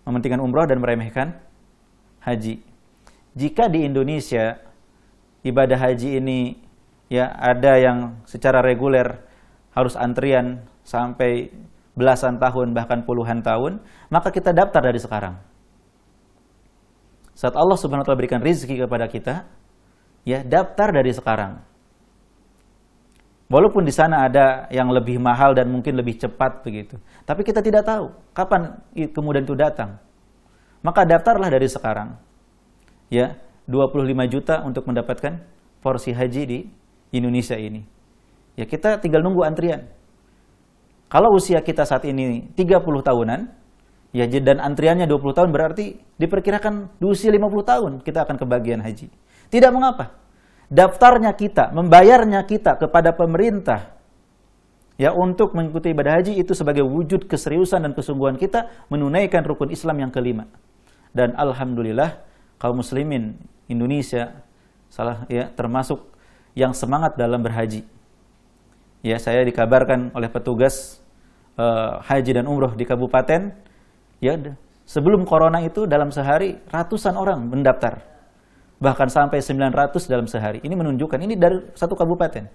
mementingkan umroh dan meremehkan haji. Jika di Indonesia ibadah haji ini ada yang secara reguler harus antrian sampai belasan tahun, bahkan puluhan tahun, maka kita daftar dari sekarang. Saat Allah Subhanahu wa taala berikan rezeki kepada kita, daftar dari sekarang. Walaupun di sana ada yang lebih mahal dan mungkin lebih cepat begitu, tapi kita tidak tahu kapan kemudian itu datang. Maka daftarlah dari sekarang. 25 juta untuk mendapatkan porsi haji di Indonesia ini. Kita tinggal nunggu antrian. Kalau usia kita saat ini 30 tahunan, dan antriannya 20 tahun, berarti diperkirakan di usia 50 tahun kita akan kebagian haji. Tidak mengapa. Daftarnya kita, membayarnya kita kepada pemerintah untuk mengikuti ibadah haji itu sebagai wujud keseriusan dan kesungguhan kita menunaikan rukun Islam yang kelima. Dan alhamdulillah kaum muslimin Indonesia termasuk yang semangat dalam berhaji. Ya, saya dikabarkan oleh petugas haji dan umroh di kabupaten, ya, sebelum corona itu dalam sehari ratusan orang mendaftar. Bahkan sampai 900 dalam sehari. Ini menunjukkan, ini dari satu kabupaten.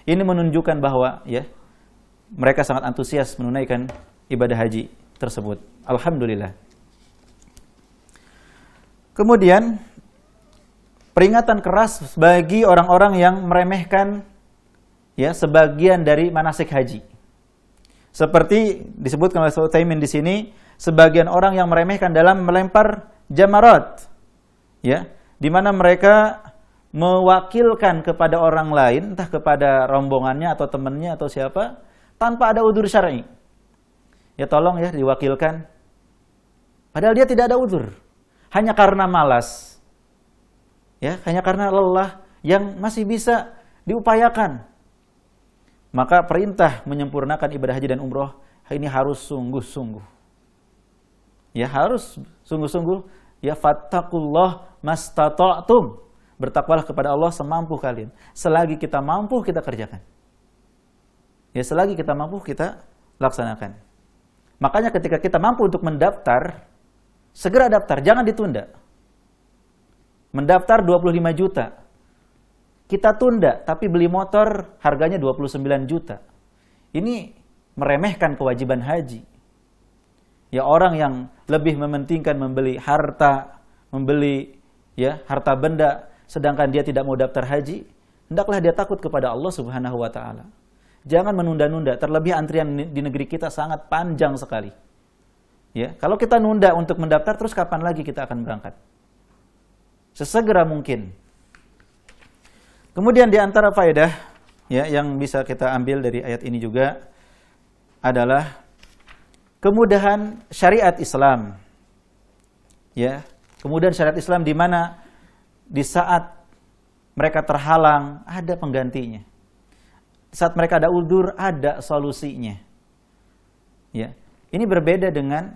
Ini menunjukkan bahwa ya mereka sangat antusias menunaikan ibadah haji tersebut. Alhamdulillah. Kemudian peringatan keras bagi orang-orang yang meremehkan ya sebagian dari manasik haji. Seperti disebutkan oleh Utsaimin di sini, sebagian orang yang meremehkan dalam melempar jamarat, ya, di mana mereka mewakilkan kepada orang lain, entah kepada rombongannya atau temannya atau siapa, tanpa ada udzur syar'i. Ya tolong ya diwakilkan. Padahal dia tidak ada udzur, hanya karena malas, ya, hanya karena lelah yang masih bisa diupayakan. Maka perintah menyempurnakan ibadah haji dan umroh ini harus sungguh-sungguh. Ya harus sungguh-sungguh. Ya fattaqullah mastata'tum. Bertakwalah kepada Allah semampu kalian. Selagi kita mampu kita kerjakan. Ya selagi kita mampu kita laksanakan. Makanya ketika kita mampu untuk mendaftar, segera daftar, jangan ditunda. Mendaftar 25 juta. Kita tunda, tapi beli motor harganya 29 juta. Ini meremehkan kewajiban haji. Ya orang yang lebih mementingkan membeli harta, membeli ya harta benda, sedangkan dia tidak mau daftar haji, hendaklah dia takut kepada Allah Subhanahu wa taala. Jangan menunda-nunda, terlebih antrian di negeri kita sangat panjang sekali. Ya, kalau kita nunda untuk mendaftar, terus kapan lagi kita akan berangkat? Sesegera mungkin. Kemudian di antara faedah ya yang bisa kita ambil dari ayat ini juga adalah kemudahan syariat Islam. Ya, kemudahan syariat Islam di mana di saat mereka terhalang ada penggantinya. Di saat mereka ada udzur ada solusinya. Ya. Ini berbeda dengan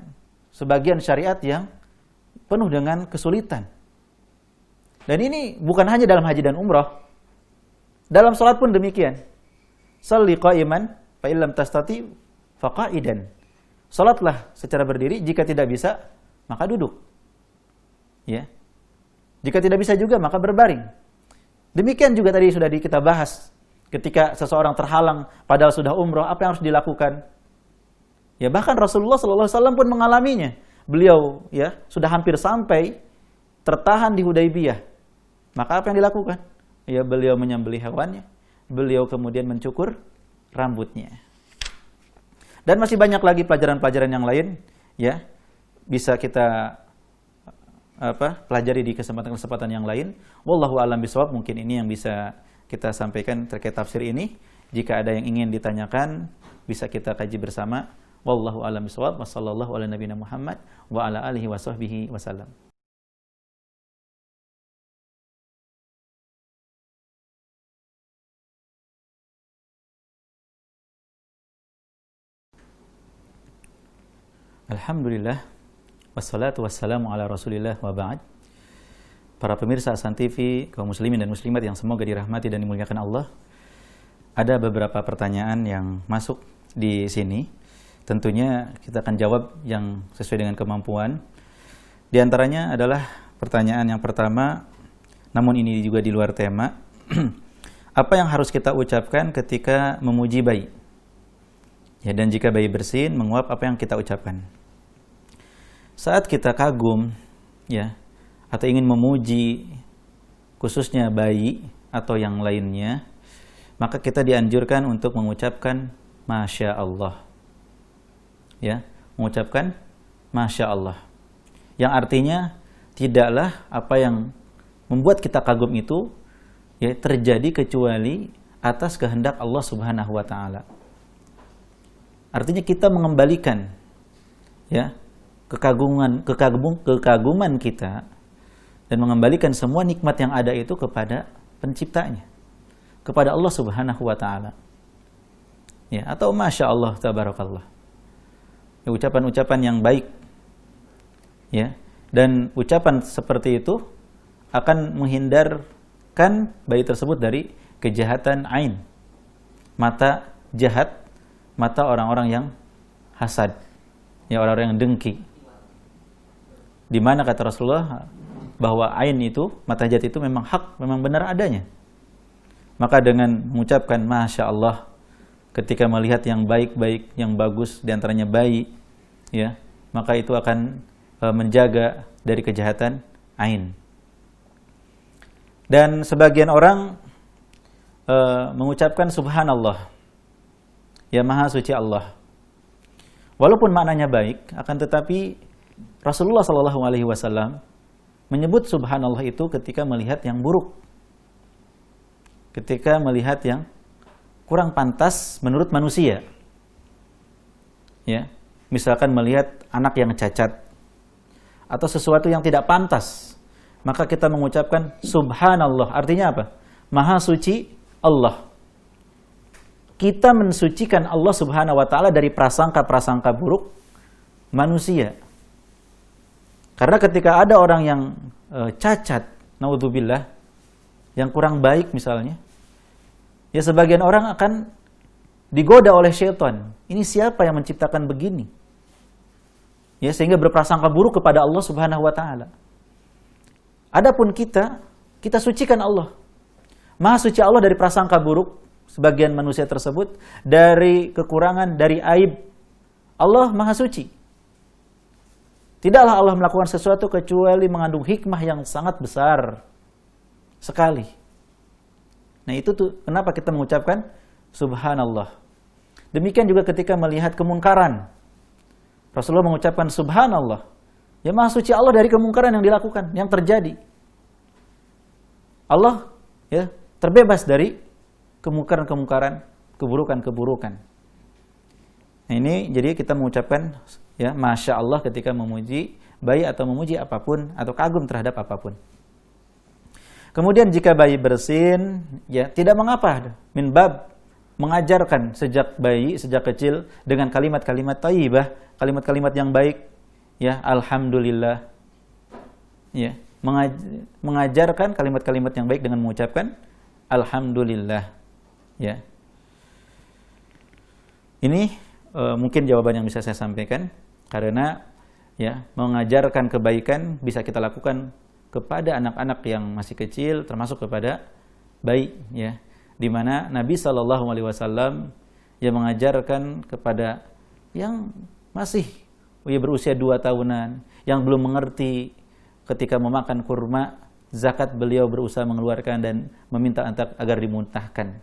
sebagian syariat yang penuh dengan kesulitan. Dan ini bukan hanya dalam haji dan umroh. Dalam salat pun demikian. Shalli qa'iman fa illam tastati fa qa'idan. Salatlah secara berdiri, jika tidak bisa maka duduk. Ya. Jika tidak bisa juga maka berbaring. Demikian juga tadi sudah kita bahas ketika seseorang terhalang padahal sudah umroh, apa yang harus dilakukan? Ya bahkan Rasulullah SAW pun mengalaminya. Beliau ya sudah hampir sampai tertahan di Hudaybiyah. Maka apa yang dilakukan? Ya beliau menyembelih hewannya, beliau kemudian mencukur rambutnya. Dan masih banyak lagi pelajaran-pelajaran yang lain ya bisa kita pelajari di kesempatan-kesempatan yang lain. Wallahu a'lam bishawab, mungkin ini yang bisa kita sampaikan terkait tafsir ini. Jika ada yang ingin ditanyakan bisa kita kaji bersama. Wallahu a'lam bishawab. Wassallallahu ala nabiyina Muhammad wa ala alihi wa sahbihi wasallam. Alhamdulillah, wassalatu wassalamu ala rasulillah wa ba'd. Para pemirsa Hasan TV, kaum muslimin dan muslimat yang semoga dirahmati dan dimuliakan Allah. Ada beberapa pertanyaan yang masuk di sini. Tentunya kita akan jawab yang sesuai dengan kemampuan. Di antaranya adalah pertanyaan yang pertama, namun ini juga di luar tema. Apa yang harus kita ucapkan ketika memuji bayi? Ya, dan jika bayi bersin, menguap, apa yang kita ucapkan? Saat kita kagum, ya, atau ingin memuji khususnya bayi atau yang lainnya, maka kita dianjurkan untuk mengucapkan Masya Allah. Ya, mengucapkan Masya Allah. Yang artinya tidaklah apa yang membuat kita kagum itu ya terjadi kecuali atas kehendak Allah Subhanahu wa taala. Artinya kita mengembalikan ya kekaguman kita dan mengembalikan semua nikmat yang ada itu kepada penciptanya, kepada Allah Subhanahu wa taala. Ya, atau Masya Allah tabarakallah. Ya, ucapan-ucapan yang baik ya, Dan ucapan seperti itu akan menghindarkan bayi tersebut dari kejahatan ain, mata jahat, mata orang-orang yang hasad, ya orang-orang yang dengki. Di mana kata Rasulullah bahwa ain itu, mata jahat itu memang hak, memang benar adanya. Maka dengan mengucapkan Masya Allah ketika melihat yang baik-baik, yang bagus, diantaranya bayi, ya, maka itu akan menjaga dari kejahatan ain. Dan sebagian orang mengucapkan Subhanallah, ya Maha Suci Allah. Walaupun maknanya baik, akan tetapi Rasulullah SAW menyebut Subhanallah itu ketika melihat yang buruk, ketika melihat yang kurang pantas menurut manusia. Ya, misalkan melihat anak yang cacat atau sesuatu yang tidak pantas, maka kita mengucapkan Subhanallah. Artinya apa? Maha Suci Allah. Kita mensucikan Allah Subhanahu wa taala dari prasangka-prasangka buruk manusia. Karena ketika ada orang yang cacat, naudzubillah, yang kurang baik misalnya, ya sebagian orang akan digoda oleh syaitan. Ini siapa yang menciptakan begini? Ya, sehingga berprasangka buruk kepada Allah Subhanahu wa taala. Adapun kita sucikan Allah. Maha suci Allah dari prasangka buruk sebagian manusia tersebut, dari kekurangan, dari aib. Allah Maha suci. Tidaklah Allah melakukan sesuatu kecuali mengandung hikmah yang sangat besar sekali. Nah, itu tuh kenapa kita mengucapkan Subhanallah. Demikian juga ketika melihat kemungkaran, Rasulullah mengucapkan Subhanallah. Ya Maha suci Allah dari kemungkaran yang dilakukan, yang terjadi. Allah ya terbebas dari kemungkaran-kemungkaran, keburukan-keburukan. Nah, ini jadi kita mengucapkan ya Masya Allah ketika memuji bayi atau memuji apapun atau kagum terhadap apapun. Kemudian jika bayi bersin, ya tidak mengapa, min bab mengajarkan sejak bayi, sejak kecil dengan kalimat-kalimat thayyibah, kalimat-kalimat yang baik, ya alhamdulillah. Ya, mengajarkan kalimat-kalimat yang baik dengan mengucapkan alhamdulillah. Ya. Ini mungkin jawaban yang bisa saya sampaikan, karena ya mengajarkan kebaikan bisa kita lakukan kepada anak-anak yang masih kecil, termasuk kepada bayi, ya, di mana Nabi SAW yang mengajarkan kepada yang masih berusia 2 tahunan, yang belum mengerti, ketika memakan kurma zakat beliau berusaha mengeluarkan dan meminta agar dimuntahkan.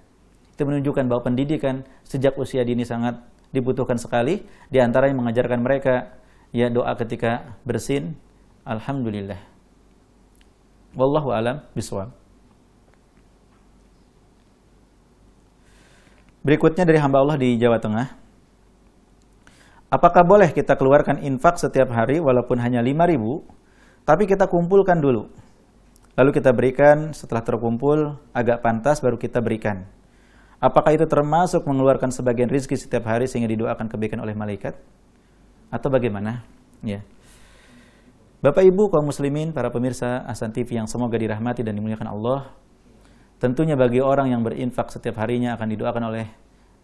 Itu menunjukkan bahwa pendidikan sejak usia dini sangat dibutuhkan sekali. Di antaranya mengajarkan mereka ya doa ketika bersin, alhamdulillah. Wallahu a'lam bishawab. Berikutnya dari hamba Allah di Jawa Tengah. Apakah boleh kita keluarkan infak setiap hari walaupun hanya 5.000, tapi kita kumpulkan dulu, lalu kita berikan setelah terkumpul agak pantas baru kita berikan? Apakah itu termasuk mengeluarkan sebagian rizki setiap hari sehingga didoakan kebaikan oleh malaikat? Atau bagaimana? Ya. Bapak Ibu kaum muslimin, para pemirsa Ahsan TV yang semoga dirahmati dan dimuliakan Allah, tentunya bagi orang yang berinfak setiap harinya akan didoakan oleh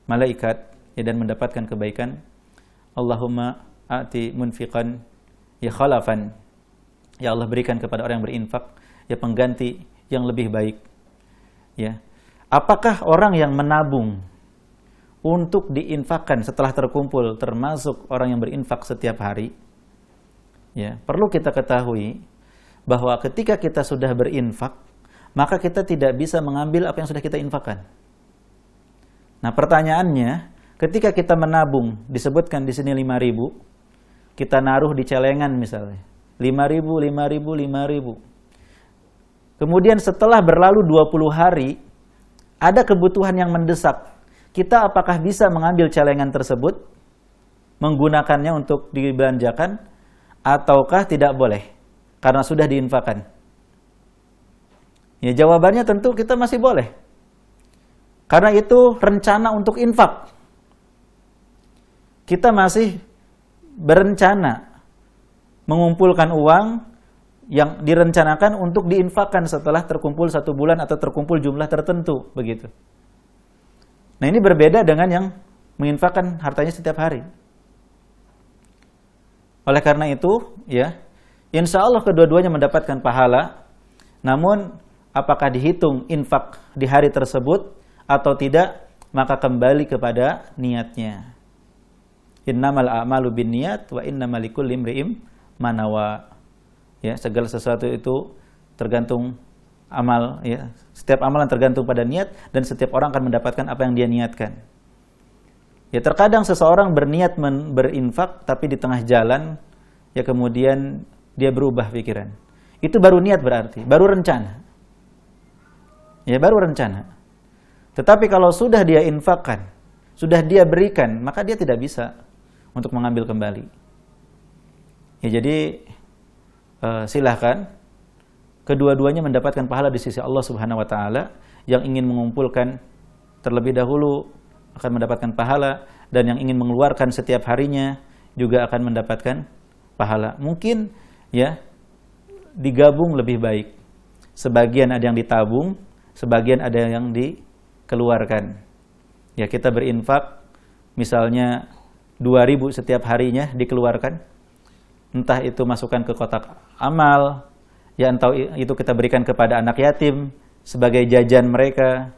malaikat ya, dan mendapatkan kebaikan. Allahumma a'ti munfiqan ya khalafan. Ya Allah, berikan kepada orang yang berinfak ya pengganti yang lebih baik. Ya. Apakah orang yang menabung untuk diinfakkan setelah terkumpul termasuk orang yang berinfak setiap hari? Ya, perlu kita ketahui bahwa ketika kita sudah berinfak, maka kita tidak bisa mengambil apa yang sudah kita infakkan. Nah, pertanyaannya, ketika kita menabung, disebutkan di sini 5.000, kita naruh di celengan misalnya, 5.000, 5.000, 5.000. Kemudian setelah berlalu 20 hari, ada kebutuhan yang mendesak. Kita apakah bisa mengambil celengan tersebut, menggunakannya untuk dibelanjakan, ataukah tidak boleh karena sudah diinfakkan? Ya, jawabannya tentu kita masih boleh. Karena itu rencana untuk infak. Kita masih berencana mengumpulkan uang yang direncanakan untuk diinfakkan setelah terkumpul 1 bulan atau terkumpul jumlah tertentu, begitu. Nah, ini berbeda dengan yang menginfakkan hartanya setiap hari. Oleh karena itu, ya, insya Allah kedua-duanya mendapatkan pahala. Namun, apakah dihitung infak di hari tersebut atau tidak, maka kembali kepada niatnya. Innamal a'malu binniyat wa innamal likulli imri'in ma nawa. Ya, segala sesuatu itu tergantung amal, ya. Setiap amalan tergantung pada niat dan setiap orang akan mendapatkan apa yang dia niatkan. Ya, terkadang seseorang berniat berinfak tapi di tengah jalan ya kemudian dia berubah pikiran. Itu baru niat berarti, baru rencana. Ya, baru rencana. Tetapi kalau sudah dia infakkan, sudah dia berikan, maka dia tidak bisa untuk mengambil kembali. Ya, jadi silahkan kedua-duanya mendapatkan pahala di sisi Allah Subhanahu wa taala. Yang ingin mengumpulkan terlebih dahulu akan mendapatkan pahala, dan yang ingin mengeluarkan setiap harinya juga akan mendapatkan pahala. Mungkin ya digabung lebih baik. Sebagian ada yang ditabung, sebagian ada yang dikeluarkan. Ya, kita berinfak misalnya 2.000 setiap harinya dikeluarkan. Entah itu masukkan ke kotak amal, ya, entah itu kita berikan kepada anak yatim sebagai jajan mereka,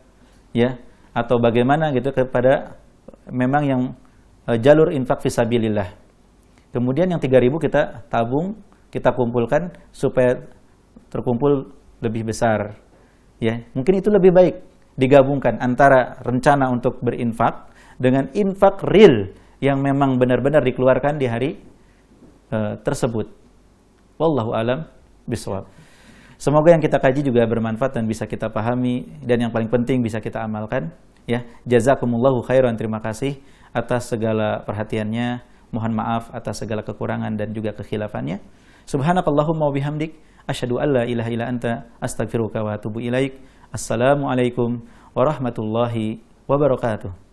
ya, atau bagaimana gitu kepada memang yang jalur infak fisabilillah. Kemudian yang 3.000 kita tabung, kita kumpulkan supaya terkumpul lebih besar. Ya, mungkin itu lebih baik digabungkan antara rencana untuk berinfak dengan infak real yang memang benar-benar dikeluarkan di hari tersebut. Wallahu alam bishawab. Semoga yang kita kaji juga bermanfaat dan bisa kita pahami, dan yang paling penting bisa kita amalkan. Ya, jazakumullahu khairan, terima kasih atas segala perhatiannya. Mohon maaf atas segala kekurangan dan juga kekhilafannya. Subhanakallahumma wa bihamdik, asyhadu an la ilaha illa anta, astaghfiruka wa atubu ilaik. Assalamualaikum warahmatullahi wabarakatuh.